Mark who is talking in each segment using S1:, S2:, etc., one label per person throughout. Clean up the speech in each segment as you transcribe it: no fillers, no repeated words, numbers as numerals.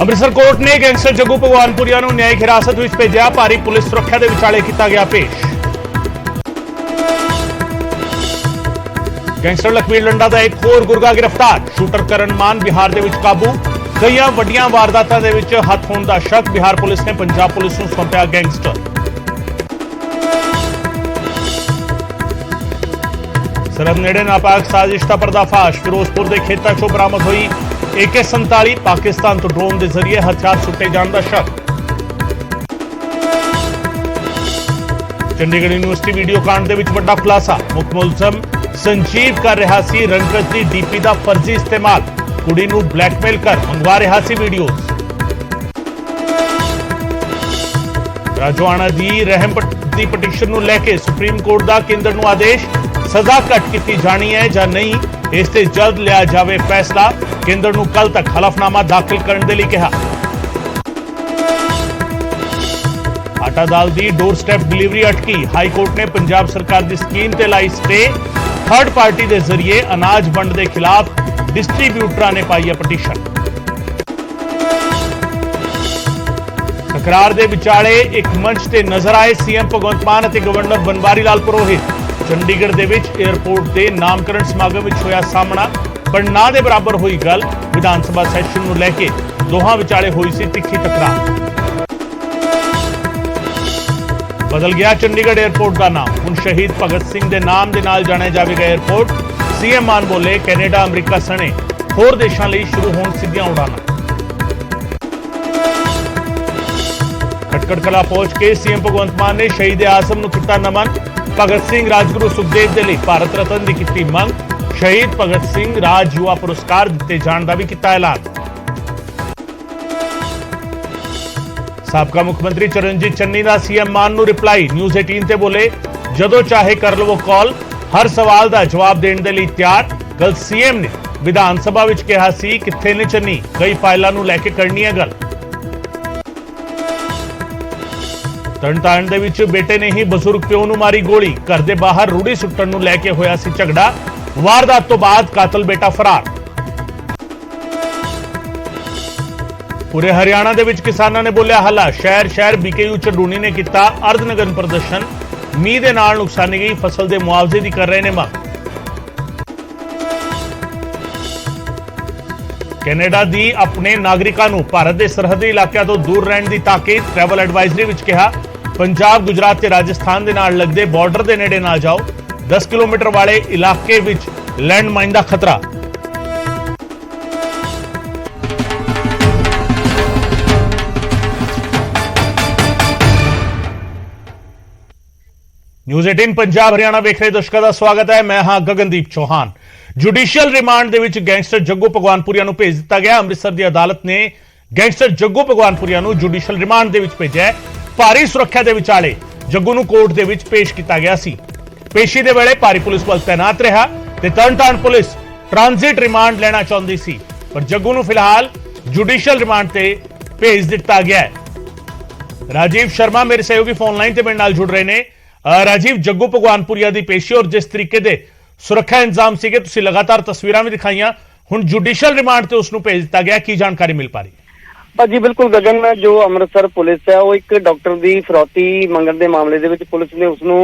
S1: Amritsar court ਨੇ gangster Jaggu Bhagwanpuria ਨੂੰ ਨਿਆਇਕ ਹਿਰਾਸਤ ਵਿੱਚ ਭੇਜਿਆ। ਭਾਰੀ ਪੁਲਿਸ ਸੁਰੱਖਿਆ ਦੇ ਵਿਚਾਲੇ ਕੀਤਾ ਗਿਆ ਪੇਸ਼। ਗੈਂਗਸਟਰ ਲਖਵੀਰ ਲੰਡਾ ਦਾ ਇੱਕ ਹੋਰ ਗੁਰਗਾ ਗ੍ਰਿਫਤਾਰ। ਸ਼ੂਟਰ ਕਰਨ ਮਾਨ ਬਿਹਾਰ ਦੇ ਵਿੱਚ ਕਾਬੂ। ਕਈਆਂ ਵੱਡੀਆਂ ਵਾਰਦਾਤਾਂ ਦੇ ਵਿੱਚ ਹੱਥ ਹੋਣ ਦਾ ਸ਼ੱਕ। ਬਿਹਾਰ ਪੁਲਿਸ ਨੇ ਪੰਜਾਬ ਪੁਲਿਸ ਨੂੰ ਸੌਂਪਿਆ ਗੈਂਗਸਟਰ। ਸਰਹੱਦ ਨੇੜੇ ਨਾਪਾਕ ਸਾਜ਼ਿਸ਼ ਦਾ ਪਰਦਾਫਾਸ਼। ਫਿਰੋਜ਼ਪੁਰ ਦੇ ਖੇਤਾਂ 'ਚੋਂ ਬਰਾਮਦ ਹੋਈ AK-47। ਪਾਕਿਸਤਾਨ ਤੋਂ ਡਰੋਨ ਦੇ ਜ਼ਰੀਏ ਹਥਿਆਰ ਸੁੱਟੇ ਜਾਣ ਦਾ ਸ਼ੱਕ। ਚੰਡੀਗੜ੍ਹ ਯੂਨੀਵਰਸਿਟੀ ਵੀਡੀਓ ਕਾਂਡ ਦੇ ਵਿੱਚ ਵੱਡਾ ਖੁਲਾਸਾ। ਮੁੱਖ ਮੁਲਜ਼ਮ ਸੰਜੀਵ ਕਰ ਰਿਹਾ ਸੀ ਰਣਕਤ ਦੀ DP ਦਾ ਫਰਜ਼ੀ ਇਸਤੇਮਾਲ। ਕੁੜੀ ਨੂੰ ਬਲੈਕਮੇਲ ਕਰ ਮੰਗਵਾ ਰਿਹਾ ਸੀ ਵੀਡੀਓਜ਼। ਰਾਜੋਆਣਾ ਦੀ ਰਹਿਮ ਦੀ ਪਟੀਸ਼ਨ ਨੂੰ ਲੈ ਕੇ ਸੁਪਰੀਮ ਕੋਰਟ ਦਾ ਕੇਂਦਰ ਨੂੰ ਆਦੇਸ਼। ਸਜ਼ਾ ਘੱਟ ਕੀਤੀ ਜਾਣੀ ਹੈ ਜਾਂ ਨਹੀਂ, ਇਸ ਤੇ ਜਲਦ ਲਿਆ ਜਾਵੇ ਫੈਸਲਾ। ਕੇਂਦਰ ਨੂੰ ਕੱਲ ਤੱਕ ਹਲਫਨਾਮਾ ਦਾਖਲ ਕਰਨ ਦੇ ਲਈ ਕਿਹਾ। ਆਟਾ ਦਾਲ ਦੀ ਡੋਰ ਸਟੈਪ ਡਿਲੀਵਰੀ ਅਟਕੀ। ਹਾਈ ਕੋਰਟ ਨੇ ਪੰਜਾਬ ਸਰਕਾਰ ਦੀ ਸਕੀਮ ਤੇ ਲਾਈ ਸਟੇ। ਥਰਡ ਪਾਰਟੀ ਦੇ ਜ਼ਰੀਏ ਅਨਾਜ ਵੰਡ ਦੇ ਖਿਲਾਫ ਡਿਸਟ੍ਰੀਬਿਊਟਰਾਂ ਨੇ ਪਾਈ ਹੈ ਪਟੀਸ਼ਨ। ਤਕਰਾਰ ਦੇ ਵਿਚਾਲੇ ਇੱਕ ਮੰਚ ਤੇ ਨਜ਼ਰ ਆਏ CM ਭਗਵੰਤ ਮਾਨ ਅਤੇ ਗਵਰਨਰ ਬਨਵਾਰੀ ਲਾਲ ਪੁਰੋਹਿਤ। ਚੰਡੀਗੜ੍ਹ ਦੇ ਵਿੱਚ ਏਅਰਪੋਰਟ ਦੇ ਨਾਮਕਰਨ ਸਮਾਗਮ ਵਿੱਚ ਹੋਇਆ ਸਾਹਮਣਾ। ਪਰ ਨਾ ਦੇ ਬਰਾਬਰ ਹੋਈ ਗੱਲ। ਵਿਧਾਨ ਸਭਾ ਸੈਸ਼ਨ ਨੂੰ ਲੈ ਕੇ ਦੋਹਾਂ ਵਿਚਾਲੇ ਹੋਈ ਸੀ ਤਿੱਖੀ ਟਕਰਾਰ। ਬਦਲ ਗਿਆ ਚੰਡੀਗੜ੍ਹ ਏਅਰਪੋਰਟ ਦਾ ਨਾਮ। ਹੁਣ ਸ਼ਹੀਦ ਭਗਤ ਸਿੰਘ ਦੇ ਨਾਮ ਦੇ ਨਾਲ ਜਾਣਿਆ ਜਾਵੇਗਾ ਏਅਰਪੋਰਟ। CM ਮਾਨ ਬੋਲੇ ਕੈਨੇਡਾ ਅਮਰੀਕਾ ਸਣੇ ਹੋਰ ਦੇਸ਼ਾਂ ਲਈ ਸ਼ੁਰੂ ਹੋਣ ਸਿੱਧੀਆਂ ਉਡਾਨਾਂ। ਖਟਕੜ ਕਲਾ ਪਹੁੰਚ ਕੇ CM ਭਗਵੰਤ ਮਾਨ ਨੇ ਸ਼ਹੀਦ ਆਜ਼ਮ ਨੂੰ ਕੀਤਾ ਨਮਨ। ਭਗਤ ਸਿੰਘ ਰਾਜਗੁਰੂ ਸੁਖਦੇਵ ਦੇ ਲਈ ਭਾਰਤ ਰਤਨ ਦੀ ਕੀਤੀ ਮੰਗ। ਸ਼ਹੀਦ ਭਗਤ ਸਿੰਘ ਰਾਜ ਯੁਵਾ ਪੁਰਸਕਾਰ ਦਿੱਤੇ ਜਾਣ ਦਾ ਵੀ ਕੀਤਾ ਐਲਾਨ। ਸਾਬਕਾ ਮੁੱਖ ਮੰਤਰੀ ਚਰਨਜੀਤ ਚੰਨੀ ਦਾ CM ਮਾਨ ਨੂੰ ਰਿਪਲਾਈ। ਨਿਊਜ਼ 18 ਤੇ ਬੋਲੇ ਜਦੋਂ ਚਾਹੇ ਕਰ ਲਵੋ ਕਾਲ, ਹਰ ਸਵਾਲ ਦਾ ਜਵਾਬ ਦੇਣ ਦੇ ਲਈ ਤਿਆਰ। ਕੱਲ CM ਨੇ ਵਿਧਾਨ ਸਭਾ ਵਿੱਚ ਕਿਹਾ ਸੀ ਕਿੱਥੇ ਨੇ ਚੰਨੀ, ਕਈ ਫਾਈਲਾਂ ਨੂੰ ਲੈ ਕੇ ਕਰਨੀ ਹੈ ਗੱਲ। ਤਰਨਤਾਰਨ ਦੇ ਵਿੱਚ ਬੇਟੇ ਨੇ ਹੀ ਬਜ਼ੁਰਗ ਪਿਓ ਨੂੰ ਮਾਰੀ ਗੋਲੀ। ਘਰ ਦੇ ਬਾਹਰ ਰੂੜੀ ਸੁੱਟਣ ਨੂੰ ਲੈ ਕੇ ਹੋਇਆ ਸੀ ਝਗੜਾ। ਵਾਰਦਾਤ ਤੋਂ ਬਾਅਦ ਕਾਤਲ ਬੇਟਾ ਫਰਾਰ। ਪੂਰੇ ਹਰਿਆਣਾ ਦੇ ਵਿੱਚ ਕਿਸਾਨਾਂ ਨੇ ਬੋਲਿਆ ਹੱਲਾ। ਸ਼ਹਿਰ BKU ਚੰਡੂਨੀ ਨੇ ਕੀਤਾ ਅਰਧਨਗਨ ਪ੍ਰਦਰਸ਼ਨ। ਮੀਂਹ ਦੇ ਨਾਲ ਨੁਕਸਾਨੀ ਗਈ ਫਸਲ ਦੇ ਮੁਆਵਜ਼ੇ ਦੀ ਕਰ ਰਹੇ ਨੇ ਮੰਗ। ਕੈਨੇਡਾ ਦੀ ਆਪਣੇ ਨਾਗਰਿਕਾਂ ਨੂੰ ਭਾਰਤ ਦੇ ਸਰਹੱਦੀ ਇਲਾਕਿਆਂ ਤੋਂ ਦੂਰ ਰਹਿਣ ਦੀ ਤਾਕੀਦ। ਟਰੈਵਲ ਐਡਵਾਈਜ਼ਰੀ ਵਿੱਚ ਕਿਹਾ ਪੰਜਾਬ, ਗੁਜਰਾਤ ਤੇ ਰਾਜਸਥਾਨ ਦੇ ਨਾਲ ਲੱਗਦੇ ਬਾਰਡਰ ਦੇ ਨੇੜੇ ਨਾ ਜਾਓ। 10 ਕਿਲੋਮੀਟਰ ਵਾਲੇ ਇਲਾਕੇ ਵਿੱਚ ਲੈਂਡ ਮਾਈਨ ਦਾ ਖਤਰਾ। ਨਿਊਜ਼ 18 ਪੰਜਾਬ ਹਰਿਆਣਾ ਵੇਖ ਰਹੇ ਦਰਸ਼ਕਾਂ ਦਾ ਸਵਾਗਤ ਹੈ। ਮੈਂ ਹਾਂ ਗਗਨਦੀਪ ਚੌਹਾਨ। ਜੁਡੀਸ਼ੀਅਲ ਰਿਮਾਂਡ ਦੇ ਵਿੱਚ ਗੈਂਗਸਟਰ ਜੱਗੂ ਭਗਵਾਨਪੁਰੀਆ ਨੂੰ ਭੇਜ ਦਿੱਤਾ ਗਿਆ। ਅੰਮ੍ਰਿਤਸਰ ਦੀ ਅਦਾਲਤ ਨੇ ਗੈਂਗਸਟਰ ਜੱਗੂ ਭਗਵਾਨਪੁਰੀਆ ਨੂੰ ਜੁਡੀਸ਼ੀਅਲ ਰਿਮਾਂਡ ਦੇ ਵਿੱਚ ਭੇਜਿਆ। ਭਾਰੀ ਸੁਰੱਖਿਆ ਦੇ ਵਿਚਾਲੇ ਜੱਗੂ ਨੂੰ ਕੋਰਟ ਦੇ ਵਿੱਚ ਪੇਸ਼ ਕੀਤਾ ਗਿਆ ਸੀ। ਪੇਸ਼ੀ ਦੇ ਵੇਲੇ ਭਾਰੀ ਪੁਲਿਸ ਬਲ ਤੈਨਾਤ ਰਿਹਾ ਤੇ ਤਰਨਤਾਰਨ ਪੁਲਿਸ ਟ੍ਰਾਂਜ਼ਿਟ ਰਿਮਾਂਡ ਲੈਣਾ ਚਾਹੁੰਦੀ ਸੀ, ਪਰ ਜੱਗੂ ਨੂੰ ਫਿਲਹਾਲ ਜੁਡੀਸ਼ੀਅਲ ਰਿਮਾਂਡ ਤੇ ਭੇਜ ਦਿੱਤਾ ਗਿਆ ਹੈ। ਰਾਜੀਵ ਸ਼ਰਮਾ ਮੇਰੇ ਸਹਿਯੋਗੀ ਫੋਨ ਲਾਈਨ ਤੇ ਮੇਰੇ ਨਾਲ ਜੁੜ ਰਹੇ ਨੇ। ਰਾਜੀਵ, ਜੱਗੂ ਭਗਵਾਨਪੁਰੀਆ ਦੀ ਪੇਸ਼ੀ ਔਰ ਜਿਸ ਤਰੀਕੇ ਦੇ ਸੁਰੱਖਿਆ ਇੰਤਜ਼ਾਮ ਸੀਗੇ, ਤੁਸੀਂ ਲਗਾਤਾਰ ਤਸਵੀਰਾਂ ਵੀ ਦਿਖਾਈਆਂ, ਹੁਣ ਜੁਡੀਸ਼ੀਅਲ ਰਿਮਾਂਡ ਤੇ ਉਸ ਨੂੰ ਭੇਜ ਦਿੱਤਾ ਗਿਆ, ਕੀ ਜਾਣਕਾਰੀ ਮਿਲ ਪਾ ਰਹੀ?
S2: जी बिल्कुल गगन, जो अमृतसर पुलिस है वो एक डॉक्टर की फिरौती मंगण के मामले दे विच पुलिस ने उसनू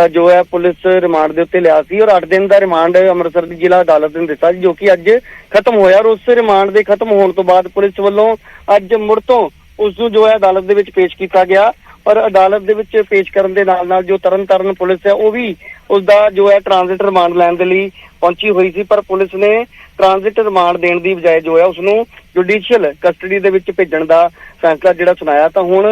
S2: जो है पुलिस रिमांड दे उत्ते लिया सी और 8 दिन का रिमांड अमृतसर की जिला अदालत ने दिता जो कि अज खत्म होया। और उस रिमांड के खत्म होने तो बाद पुलिस वालों अज मुड़ तो उसनू जो है अदालत दे विच पेश किया गया और अदालत दे विच पेश करन दे नाल जो तरनताਰਨ पुलिस है वो भी उसका जो है ट्रांजिट रिमांड लैण दे लई पहुंची हुई सी, पर पुलिस ने ट्रांजिट रिमांड देण दी बजाय जो है उसनू जुडिशियल कस्टडी दे विच भेजण दा फैसला जिहड़ा सुनाया। तो हुण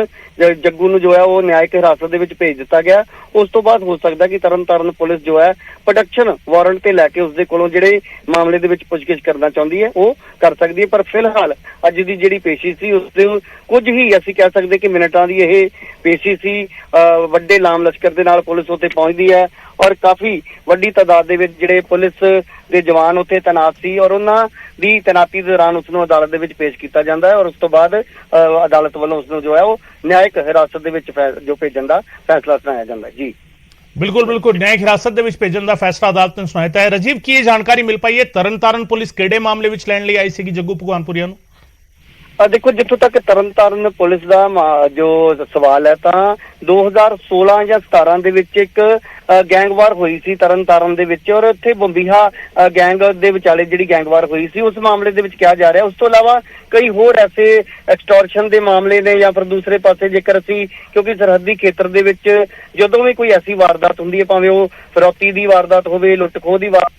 S2: जग्गू नूं जो है वो न्यायिक हिरासत दे विच भेज दिता गया। उस तो बाद हो सकदा कि तरनताਰਨ पुलिस जो है प्रोडक्शन वारंट ते लैके उसदे कोलों जिहड़े मामले दे विच पुछगिछ करना चाहुंदी है वो कर सकदी है। पर फिलहाल अज दी जिहड़ी पेशी सी उसदे कुछ ही असीं कह सकदे कि मिनटां दी इह पेशी सी। वड्डे लाम लश्कर दे नाल पुलिस उत्ते पहुंचदी है और काफी वड्डी तादाद दे विच जिहड़े पुलिस दे जवान उत्थे तैनात सी और उन्हां दी तैनाती दौरान उसनूं अदालत दे विच पेश किया जाता है और उस तो बाद अदालत वालों उसनूं जो है वो न्यायिक हिरासत दे विच जो भेजण दा फैसला सुनाया जाता है। जी
S1: बिल्कुल बिल्कुल, न्यायिक हिरासत दे विच भेजण दा फैसला अदालत ने सुनाया है। राजीव, की जानकारी मिल पाई है तरनताਰਨ पुलिस किहड़े मामले विच लैण लई आई सी जग्गू भगवानपुरीया नूं?
S2: देखो, जिੱਥੋਂ तक ਤਰਨਤਾਰਨ ਪੁਲਿਸ ਦਾ ਜੋ ਸਵਾਲ ਹੈ ਤਾਂ 2016 ਜਾਂ 17 ਦੇ ਵਿੱਚ ਇੱਕ ਗੈਂਗਵਾਰ ਹੋਈ ਸੀ ਤਰਨਤਾਰਨ ਦੇ ਵਿੱਚ, ਔਰ ਇੱਥੇ ਬੰਬੀਹਾ ਗੈਂਗ ਦੇ ਵਿਚਾਲੇ ਜਿਹੜੀ ਗੈਂਗਵਾਰ ਹੋਈ ਸੀ ਉਸ ਮਾਮਲੇ ਦੇ ਵਿੱਚ ਕਿਹਾ ਜਾ ਰਿਹਾ। ਉਸ ਤੋਂ ਇਲਾਵਾ ਕਈ ਹੋਰ ਐਸੇ ਐਕਸਟੋਰਸ਼ਨ ਦੇ ਮਾਮਲੇ ਨੇ, ਜਾਂ ਫਿਰ ਦੂਸਰੇ ਪਾਸੇ ਜੇਕਰ ਅਸੀਂ, ਕਿਉਂਕਿ ਸਰਹੱਦੀ ਖੇਤਰ ਦੇ ਵਿੱਚ ਜਦੋਂ ਵੀ ਕੋਈ ਐਸੀ ਵਾਰਦਾਤ ਹੁੰਦੀ ਹੈ, ਭਾਵੇਂ ਉਹ ਫਿਰੌਤੀ ਦੀ ਵਾਰਦਾਤ ਹੋਵੇ, ਲੁੱਟ ਖੋਹ ਦੀ ਵਾਰਦਾਤ,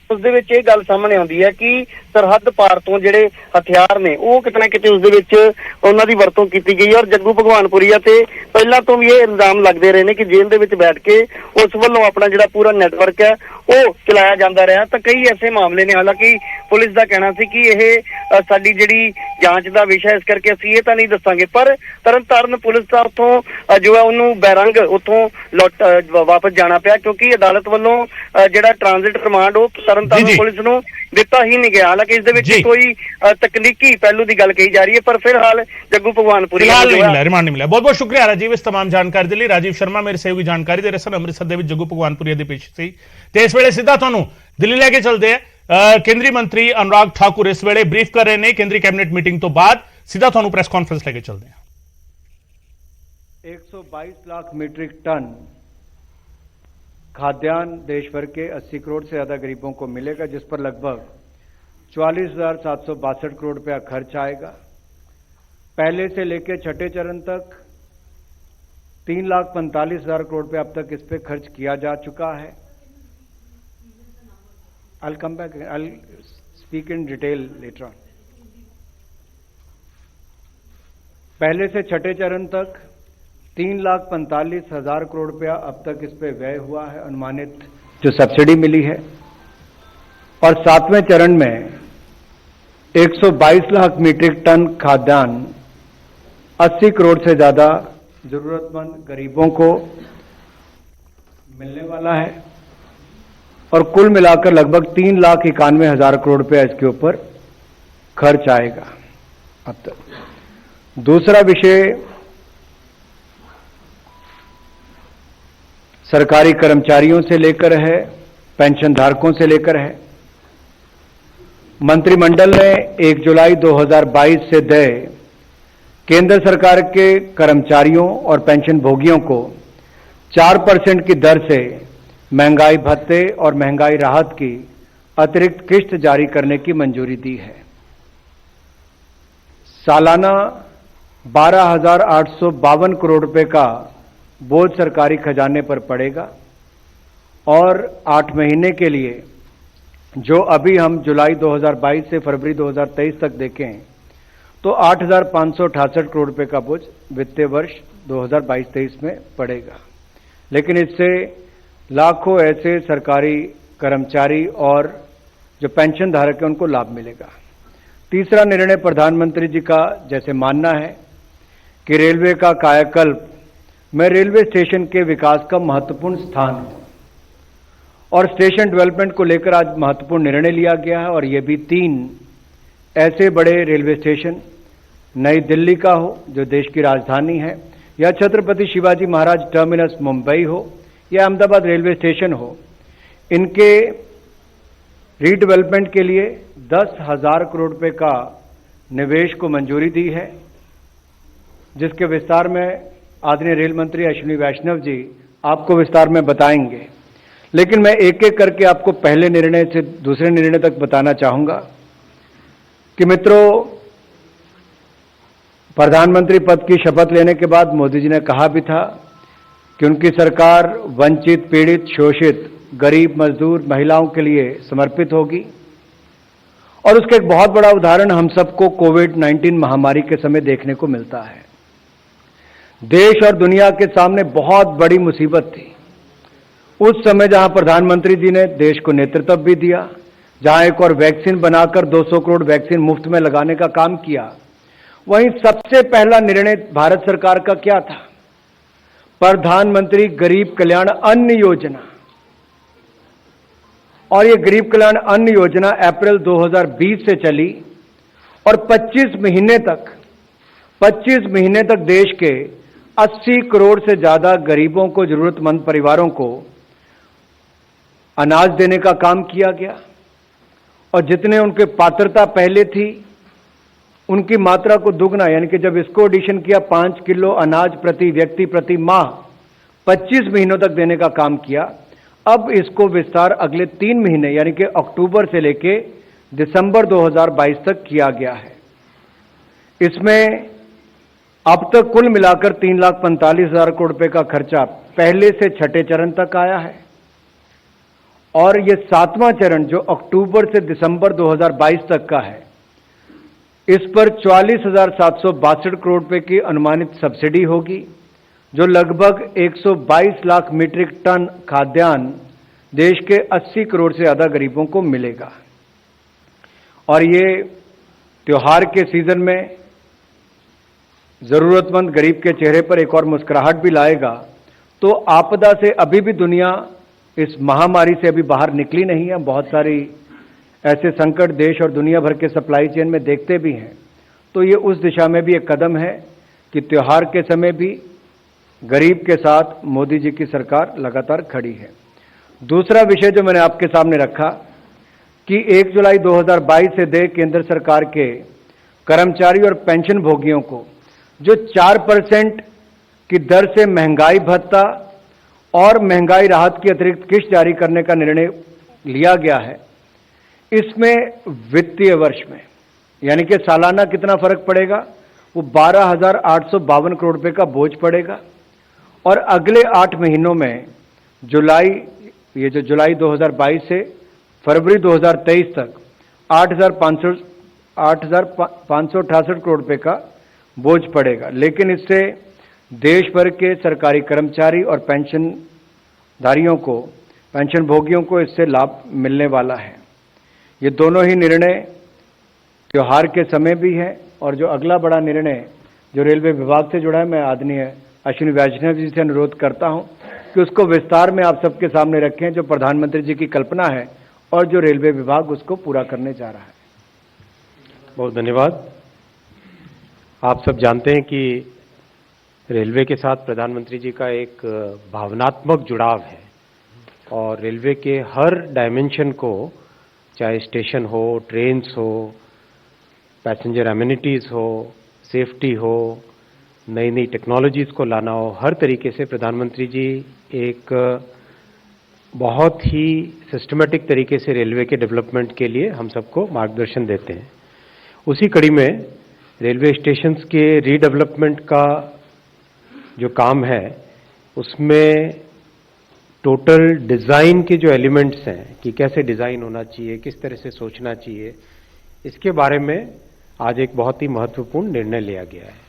S2: ਉਸ ਦੇ ਵਿੱਚ ਇਹ ਗੱਲ ਸਾਹਮਣੇ ਆਉਂਦੀ ਹੈ ਕਿ ਸਰਹੱਦ ਪਾਰ ਤੋਂ ਜਿਹੜੇ ਹਥਿਆਰ ਨੇ ਉਹ ਕਿਤੇ ਨਾ ਕਿਤੇ ਉਸ ਦੇ ਵਿੱਚ ਉਹਨਾਂ ਦੀ ਵਰਤੋਂ ਕੀਤੀ ਗਈ ਹੈ। ਔਰ ਜੱਗੂ ਭਗਵਾਨਪੁਰੀਆ ਤੇ ਪਹਿਲਾਂ ਤੋਂ ਵੀ ਇਹ ਇਲਜ਼ਾਮ ਲੱਗਦੇ ਰਹੇ ਨੇ ਕਿ ਜੇਲ੍ਹ ਦੇ ਵਿੱਚ ਬੈਠ ਕੇ ਉਸ ਵੱਲੋਂ ਆਪਣਾ ਜਿਹੜਾ ਪੂਰਾ ਨੈਟਵਰਕ ਹੈ ਉਹ ਚਲਾਇਆ ਜਾਂਦਾ ਰਿਹਾ। ਤਾਂ ਕਈ ਐਸੇ ਮਾਮਲੇ ਨੇ, ਹਾਲਾਂਕਿ ਪੁਲਿਸ ਦਾ ਕਹਿਣਾ ਸੀ ਕਿ ਇਹ ਸਾਡੀ ਜਿਹੜੀ ਜਾਂਚ ਦਾ ਵਿਸ਼ਾ, ਇਸ ਕਰਕੇ ਅਸੀਂ ਇਹ ਤਾਂ ਨਹੀਂ ਦੱਸਾਂਗੇ, ਪਰ ਤਰਨਤਾਰਨ ਪੁਲਿਸ ਦਾ ਉੱਥੋਂ ਜੋ ਹੈ ਉਹਨੂੰ ਬੈਰੰਗ ਉੱਥੋਂ ਵਾਪਸ ਜਾਣਾ ਪਿਆ, ਕਿਉਂਕਿ ਅਦਾਲਤ ਵੱਲੋਂ ਜਿਹੜਾ ਟ੍ਰਾਂਜ਼ਿਟ ਰਿਮਾਂਡ ਉਹ ਤਰਨਤਾਰਨ ਪੁਲਿਸ ਨੂੰ ਦਿੱਤਾ ਹੀ ਨਹੀਂ ਗਿਆ। ਹਾਲਾਂਕਿ ਇਸ ਦੇ ਵਿੱਚ ਕੋਈ ਤਕਨੀਕੀ ਪਹਿਲੂ ਦੀ ਗੱਲ ਕਹੀ ਜਾ ਰਹੀ ਹੈ, ਪਰ ਫਿਲਹਾਲ ਜੱਗੂ ਭਗਵਾਨਪੁਰੀ
S1: ਰਿਮਾਂਡ ਨਹੀਂ ਮਿਲਿਆ। ਬਹੁਤ ਬਹੁਤ ਸ਼ੁਕਰੀਆ ਰਾਜੀਵ ਇਸ तमाम ਜਾਣਕਾਰੀ ਦੇ ਲਈ। ਰਾਜੀਵ ਸ਼ਰਮਾ ਮੇਰੇ ਸਹਿਯੋਗੀ ਜਾਣਕਾਰੀ ਦੇ ਰਹੇ ਸਨ। ਅੰਮ੍ਰਿਤਸਰ ਦੇ ਵਿੱਚ ਜੱਗੂ ਭਗਵਾਨਪੁਰੀਆ ਦੀ ਪੇਸ਼ੀ ਸੀ ਤੇ ਇਸ ਵੇਲੇ ਸਿੱਧਾ ਤੁਹਾਨੂੰ ਦਿੱਲੀ ਲੈ ਕੇ ਚੱਲਦੇ ਆ। ਕੇਂਦਰੀ ਮੰਤਰੀ ਅਨੁਰਾਗ ਠਾਕੁਰ ਇਸ ਵੇਲੇ ਬਰੀਫ ਕਰ ਰਹੇ ਨੇ ਕੇਂਦਰੀ ਕੈਬਨਿਟ ਮੀਟਿੰਗ ਤੋਂ ਬਾਅਦ। ਸਿੱਧਾ ਤੁਹਾਨੂੰ ਪ੍ਰੈਸ ਕਾਨਫਰੰਸ ਲੈ ਕੇ ਚੱਲਦੇ ਆ।
S3: 122 लाख मीट्रिक टन खाद्यान्न देश भर के 80 करोड़ से ज़्यादा गरीबों को मिलेगा, जिस पर लगभग 44,762 करोड़ रुपया खर्च आएगा। पहले से लेकर छठे चरण तक 3,45,000 करोड़ रुपया अब तक इस पर खर्च किया जा चुका है। I'll come back, I'll speak in detail later on. पहले से छठे चरण तक 3,45,000 करोड़ रुपया अब तक इस पे व्यय हुआ है, अनुमानित जो सब्सिडी मिली है। और सातवें चरण में 122 लाख मीट्रिक टन खाद्यान्न 80 करोड़ से ज्यादा जरूरतमंद गरीबों को मिलने वाला है, और कुल मिलाकर लगभग 3,91,000 करोड़ रुपया इसके ऊपर खर्च आएगा अब तक। दूसरा विषय सरकारी कर्मचारियों से लेकर है, पेंशन धारकों से लेकर है। मंत्रिमंडल ने 1 जुलाई 2022 से देय केंद्र सरकार के कर्मचारियों और पेंशन भोगियों को 4% की दर से महंगाई भत्ते और महंगाई राहत की अतिरिक्त किश्त जारी करने की मंजूरी दी है। सालाना 12,852 करोड़ रुपए का बोझ सरकारी खजाने पर पड़ेगा, और 8 महीने के लिए, जो अभी हम जुलाई 2022 से फरवरी 2023 तक देखें तो 8,568 करोड़ रुपए का बोझ वित्तीय वर्ष 2022-23 में पड़ेगा। लेकिन इससे लाखों ऐसे सरकारी कर्मचारी और जो पेंशन धारक हैं उनको लाभ मिलेगा। तीसरा निर्णय प्रधानमंत्री जी का जैसे मानना है कि रेलवे का कायाकल्प में रेलवे स्टेशन के विकास का महत्वपूर्ण स्थान हो, और स्टेशन डेवलपमेंट को लेकर आज महत्वपूर्ण निर्णय लिया गया है। और ये भी 3 ऐसे बड़े रेलवे स्टेशन, नई दिल्ली का हो जो देश की राजधानी है, या छत्रपति शिवाजी महाराज टर्मिनस मुंबई हो, या अहमदाबाद रेलवे स्टेशन हो, इनके रीडेवलपमेंट के लिए 10,000 करोड़ रुपए का निवेश को मंजूरी दी है, जिसके विस्तार में आदरणीय रेल मंत्री अश्विनी वैष्णव जी आपको विस्तार में बताएंगे। लेकिन मैं एक एक करके आपको पहले निर्णय से दूसरे निर्णय तक बताना चाहूंगा कि मित्रों, प्रधानमंत्री पद की शपथ लेने के बाद मोदी जी ने कहा भी था कि उनकी सरकार वंचित, पीड़ित, शोषित, गरीब, मजदूर, महिलाओं के लिए समर्पित होगी। और उसका एक बहुत बड़ा उदाहरण हम सबको कोविड-19 महामारी के समय देखने को मिलता है। देश और दुनिया के सामने बहुत बड़ी मुसीबत थी। उस समय जहां प्रधानमंत्री जी ने देश को नेतृत्व भी दिया, जहां एक और वैक्सीन बनाकर 200 करोड़ वैक्सीन मुफ्त में लगाने का काम किया, वहीं सबसे पहला निर्णय भारत सरकार का क्या था? प्रधानमंत्री गरीब कल्याण अन्न योजना। और ये गरीब कल्याण अन्न योजना अप्रैल 2020 से चली, और 25 महीने तक देश के 80 करोड़ से ज्यादा गरीबों को, जरूरतमंद परिवारों को अनाज देने का काम किया गया। और जितने उनके पात्रता पहले थी उनकी मात्रा को दुगना, यानी कि जब इसको एडिशन किया 5 किलो अनाज प्रति व्यक्ति प्रति माह 25 महीनों तक देने का काम किया। अब इसको विस्तार अगले 3 महीने यानी कि अक्टूबर से लेके दिसंबर 2022 तक किया गया है। इसमें अब तक कुल मिलाकर 3,45,000 करोड़ रुपए का खर्चा पहले से छठे चरण तक आया है और ये 7वां चरण जो अक्टूबर से दिसंबर 2022 तक का है, इस पर 44,762 करोड़ रुपए की अनुमानित सब्सिडी होगी, जो लगभग 122 लाख मीट्रिक टन खाद्यान्न देश के 80 करोड़ से ज्यादा गरीबों को मिलेगा। और ये त्योहार के सीजन में जरूरतमंद गरीब के चेहरे पर एक और मुस्कुराहट भी लाएगा। तो आपदा से अभी भी दुनिया इस महामारी से अभी बाहर निकली नहीं है। बहुत सारी ऐसे संकट देश और दुनिया भर के सप्लाई चेन में देखते भी हैं। तो ये उस दिशा में भी एक कदम है कि त्योहार के समय भी गरीब के साथ मोदी जी की सरकार लगातार खड़ी है। दूसरा विषय जो मैंने आपके सामने रखा कि 1 जुलाई 2022 से दे केंद्र सरकार के कर्मचारी और पेंशन भोगियों को जो 4% की दर से महंगाई भत्ता और महंगाई राहत की अतिरिक्त किस्त जारी करने का निर्णय लिया गया है, इसमें वित्तीय वर्ष में यानी कि सालाना कितना फर्क पड़ेगा, वो 12,852 करोड़ रुपए का बोझ पड़ेगा। और अगले 8 महीनों में जुलाई 2022 से फरवरी 2023 तक 8,568 करोड़ रुपए का बोझ पड़ेगा। लेकिन इससे देश भर के सरकारी कर्मचारी और पेंशनधारियों को, पेंशन भोगियों को इससे लाभ मिलने वाला है। ये दोनों ही निर्णय त्योहार के समय भी है। और जो अगला बड़ा निर्णय जो रेलवे विभाग से जुड़ा है, मैं आदरणीय अश्विनी वैष्णव जी से अनुरोध करता हूं कि उसको विस्तार में आप सबके सामने रखें, जो प्रधानमंत्री जी की कल्पना है और जो रेलवे विभाग उसको पूरा करने जा रहा है।
S4: बहुत धन्यवाद। आप सब जानते हैं कि रेलवे के साथ प्रधानमंत्री जी का एक भावनात्मक जुड़ाव है और रेलवे के हर डायमेंशन को, चाहे स्टेशन हो, ट्रेन्स हो, पैसेंजर एमिनिटीज़ हो, सेफ्टी हो, नई नई टेक्नोलॉजीज़ को लाना हो, हर तरीके से प्रधानमंत्री जी एक बहुत ही सिस्टमेटिक तरीके से रेलवे के डेवलपमेंट के लिए हम सबको मार्गदर्शन देते हैं। उसी कड़ी में रेलवे स्टेशंस के रीडेवलपमेंट का जो काम है, उसमें टोटल डिज़ाइन के जो एलिमेंट्स हैं कि कैसे डिज़ाइन होना चाहिए, किस तरह से सोचना चाहिए, इसके बारे में आज एक बहुत ही महत्वपूर्ण निर्णय लिया गया है।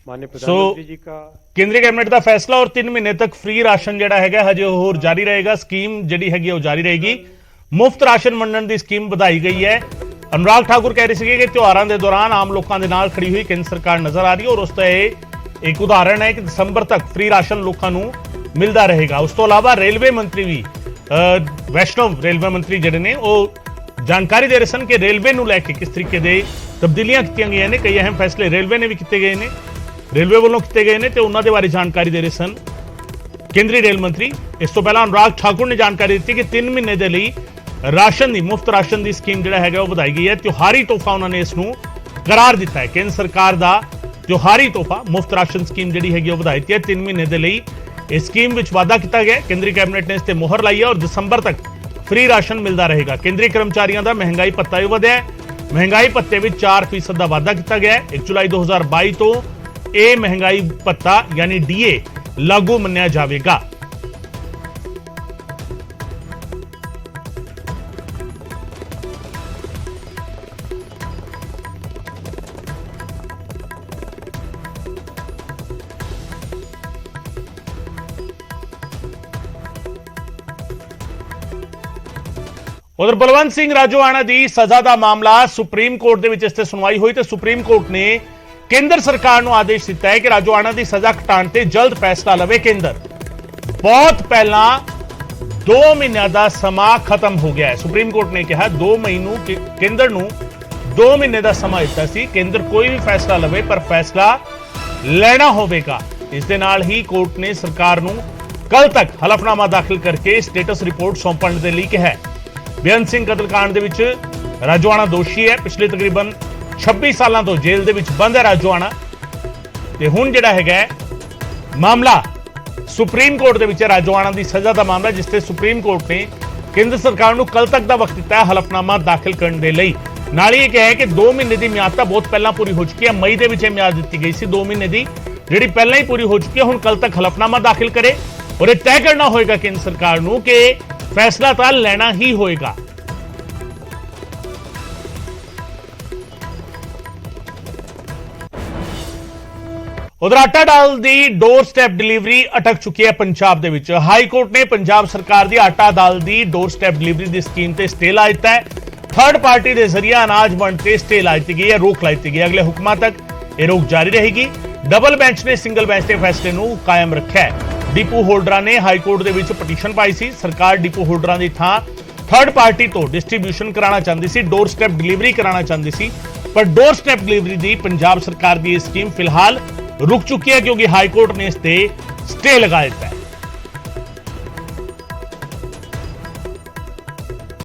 S4: माननीय प्रधानमंत्री जी का
S1: केंद्रीय कैबिनेट का फैसला और 3 महीने तक फ्री राशन ਜਿਹੜਾ ਹੈਗਾ ਹਜੇ ਹੋਰ ਜਾਰੀ ਰਹੇਗਾ। ਸਕੀਮ ਜਿਹੜੀ ਹੈਗੀ ਉਹ ਜਾਰੀ ਰਹੇਗੀ। ਮੁਫਤ ਰਾਸ਼ਨ ਵੰਡਣ ਦੀ ਸਕੀਮ ਵਧਾਈ ਗਈ ਹੈ। अनुराग ठाकुर कह रहे थे कि त्योहारों के दौरान आम लोगों के नाल खड़ी हुई केंद्र सरकार नजर आ रही है और उसका एक उदाहरण है कि दिसंबर तक फ्री राशन लोगों को मिलता रहेगा। उस तो अलावा रेलवे मंत्री भी वैष्णव रेलवे मंत्री जिहड़े ने वो जानकारी दे रहे सन कि रेलवे नूं लैके किस तरीके दे तब्दीलियां कीतियां गईयां ने, कई अहम फैसले रेलवे ने भी किए गए ने, रेलवे वालों किए गए ने, तो उन्हां दे बारे जानकारी दे रहे सन केंद्रीय रेल मंत्री। इस तो पहला अनुराग ठाकुर ने जानकारी दी कि 3 महीने के लिए राशन की मुफ्त राशन की स्कीम जिहड़ा है वो बताई गई है। त्योहारी तोहफा उन्होंने इसनूं करार दिता है। केंद्र सरकार का त्योहारी तोहफा मुफ्त राशन स्कीम जिहड़ी है वो बताई दी है। 3 महीने के लिए इस स्कीम में वाधा किया गया। केंद्रीय कैबिनेट ने इस पर मोहर लाई है और दिसंबर तक फ्री राशन मिलता रहेगा। केंद्रीय कर्मचारियों का महंगाई भत्ता भी वधिया है। महंगाई भत्ते में 4% का वाधा किया गया है। 1 जुलाई 2022 तो यह महंगाई भत्ता यानी DA लागू मन्निया जाएगा। उधर बलवंत सिंह राजोआणा की सजा का मामला सुप्रीम कोर्ट के इस सुनवाई हुई तो सुप्रीम कोर्ट ने केंद्र सरकार को आदेश दिता है कि राजोआणा की सजा घटाने से जल्द फैसला लवे। केंद्र बहुत पहला 2 महीनों का समा खत्म हो गया है। सुप्रीम कोर्ट ने कहा 2 महीनों केंद्र को 2 महीने का समा दिता सी। केंद्र कोई भी फैसला लवे पर फैसला लेना होगा। इस दे नाल ही कोर्ट ने सरकार को कल तक हलफनामा दाखिल करके स्टेटस रिपोर्ट सौंपने के लिए कहा। बेअंत सिंह कतलकांड ਰਾਜੋਆਣਾ ਦੋਸ਼ੀ ਹੈ। ਪਿਛਲੇ ਤਕਰੀਬਨ 26 ਸਾਲਾਂ ਤੋਂ ਜੇਲ੍ਹ ਦੇ ਵਿੱਚ ਬੰਦ ਹੈ ਰਾਜੋਆਣਾ ਤੇ ਹੁਣ ਜਿਹੜਾ ਹੈਗਾ ਮਾਮਲਾ ਸੁਪਰੀਮ ਕੋਰਟ ਦੇ ਵਿੱਚ ਰਾਜੋਆਣਾ ਦੀ ਸਜ਼ਾ ਦਾ ਮਾਮਲਾ, ਜਿਸ ਤੇ ਸੁਪਰੀਮ ਕੋਰਟ ਨੇ ਕੇਂਦਰ ਸਰਕਾਰ ਨੂੰ ਕੱਲ ਤੱਕ ਦਾ ਵਕਤ ਦਿੱਤਾ ਹੈ ਹਲਫਨਾਮਾ ਦਾਖਲ ਕਰਨ ਦੇ ਲਈ। ਨਾਲ ਹੀ ਇਹ ਕਿਹਾ ਹੈ ਕਿ 2 ਮਹੀਨੇ ਦੀ ਮਿਆਦ ਤਾਂ ਬਹੁਤ ਪਹਿਲਾਂ ਪੂਰੀ ਹੋ ਚੁੱਕੀ ਹੈ। ਮਈ ਦੇ ਵਿੱਚ ਇਹ ਮਿਆਦ ਦਿੱਤੀ ਗਈ ਸੀ 2 ਮਹੀਨੇ ਦੀ, ਜਿਹੜੀ ਪਹਿਲਾਂ ਹੀ ਪੂਰੀ ਹੋ ਚੁੱਕੀ ਹੈ। ਹੁਣ ਕੱਲ ਤੱਕ ਹਲਫਨਾਮਾ ਦਾਖਲ ਕਰੇ ਔਰ ਇਹ ਤੈਅ ਕਰਨਾ ਹੋਏਗਾ ਕੇਂਦਰ ਸਰਕਾਰ ਨੂੰ ਕਿ ਫੈਸਲਾ ਤਾਂ ਲੈਣਾ ਹੀ ਹੋਏਗਾ। ਉਧਰ ਆਟਾ ਦਾਲ ਦੀ ਡੋਰ ਸਟੈਪ ਡਿਲੀਵਰੀ ਅਟਕ ਚੁੱਕੀ ਹੈ ਪੰਜਾਬ ਦੇ ਵਿੱਚ। ਹਾਈ ਕੋਰਟ ਨੇ ਪੰਜਾਬ ਸਰਕਾਰ ਦੀ ਆਟਾ ਦਾਲ ਦੀ ਡੋਰ ਸਟੈਪ ਡਿਲੀਵਰੀ ਦੀ ਸਕੀਮ ਤੇ ਸਟੇ ਲਾ ਦਿੱਤਾ ਹੈ। ਥਰਡ ਪਾਰਟੀ ਦੇ ਜ਼ਰੀਏ ਅਨਾਜ ਵੰਡ ਤੇ ਸਟੇ ਲਾ ਦਿੱਤੀ ਗਈ ਹੈ, ਰੋਕ ਲਾ ਦਿੱਤੀ ਗਈ ਹੈ। ਅਗਲੇ ਹੁਕਮਾਂ ਤੱਕ ਇਹ ਰੋਕ ਜਾਰੀ ਰਹੇਗੀ। ਡਬਲ ਬੈਂਚ ਨੇ ਸਿੰਗਲ ਬੈਂਚ ਦੇ ਫੈਸਲੇ ਨੂੰ ਕਾਇਮ ਰੱਖਿਆ ਹੈ। ਡਿਪੂ ਹੋਲਡਰਾਂ ਨੇ ਹਾਈ ਕੋਰਟ ਦੇ ਵਿੱਚ ਪਟੀਸ਼ਨ ਪਾਈ ਸੀ। ਸਰਕਾਰ ਡਿਪੂ ਹੋਲਡਰਾਂ ਦੀ ਥਾਂ ਥਰਡ ਪਾਰਟੀ ਤੋਂ ਡਿਸਟ੍ਰੀਬਿਊਸ਼ਨ ਕਰਾਉਣਾ ਚਾਹੁੰਦੀ ਸੀ, ਡੋਰ ਸਟੈਪ ਡਿਲੀਵਰੀ ਕਰਾਉਣਾ ਚਾਹੁੰਦੀ ਸੀ। ਪਰ ਡੋਰ ਸਟੈਪ ਡਿਲੀਵਰੀ ਦੀ ਪੰਜਾਬ ਸਰਕਾਰ ਦੀ ਇਹ ਸਕੀਮ ਫਿਲਹਾਲ रुक चुकी है क्योंकि हाईकोर्ट ने इस पे स्टे लगा देता है।